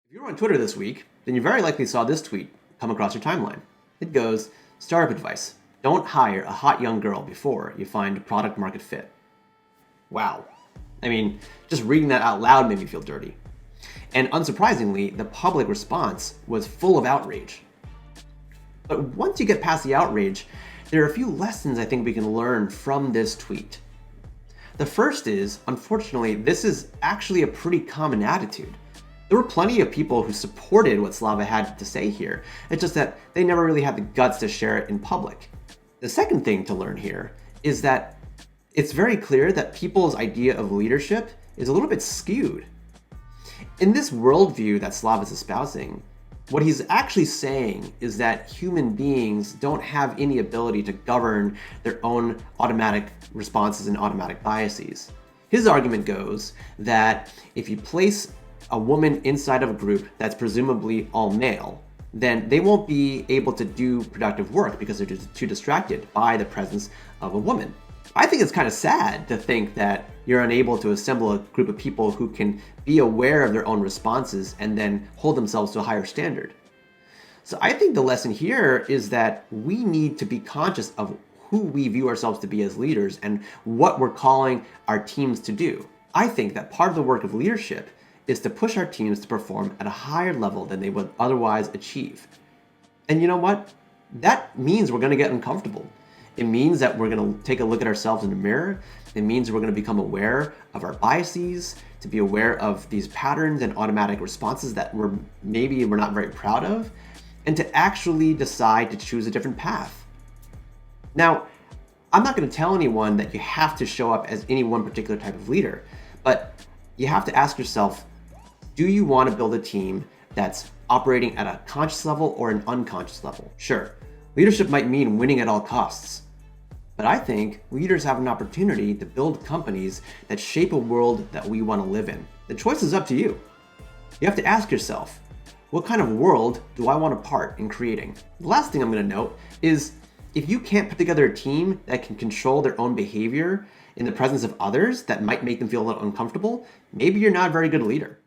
If you were on Twitter this week, then you very likely saw this tweet come across your timeline. It goes, startup advice. Don't hire a hot young girl before you find product market fit. Wow. I mean, just reading that out loud made me feel dirty. And unsurprisingly, the public response was full of outrage. But once you get past the outrage, there are a few lessons I think we can learn from this tweet. The first is, unfortunately, this is actually a pretty common attitude. There were plenty of people who supported what Slava had to say here. It's just that they never really had the guts to share it in public. The second thing to learn here is that it's very clear that people's idea of leadership is a little bit skewed. In this worldview that Slava is espousing, what he's actually saying is that human beings don't have any ability to govern their own automatic responses and automatic biases. His argument goes that if you place a woman inside of a group that's presumably all male, then they won't be able to do productive work because they're just too distracted by the presence of a woman. I think it's kind of sad to think that you're unable to assemble a group of people who can be aware of their own responses and then hold themselves to a higher standard. So I think the lesson here is that we need to be conscious of who we view ourselves to be as leaders and what we're calling our teams to do. I think that part of the work of leadership is to push our teams to perform at a higher level than they would otherwise achieve. And you know what? That means we're going to get uncomfortable. It means that we're going to take a look at ourselves in the mirror. It means we're going to become aware of our biases, to be aware of these patterns and automatic responses that we're not very proud of, and to actually decide to choose a different path. Now, I'm not going to tell anyone that you have to show up as any one particular type of leader, but you have to ask yourself, do you want to build a team that's operating at a conscious level or an unconscious level? Sure, leadership might mean winning at all costs. But I think leaders have an opportunity to build companies that shape a world that we want to live in. The choice is up to you. You have to ask yourself, what kind of world do I want a part in creating? The last thing I'm going to note is if you can't put together a team that can control their own behavior in the presence of others that might make them feel a little uncomfortable, maybe you're not a very good leader.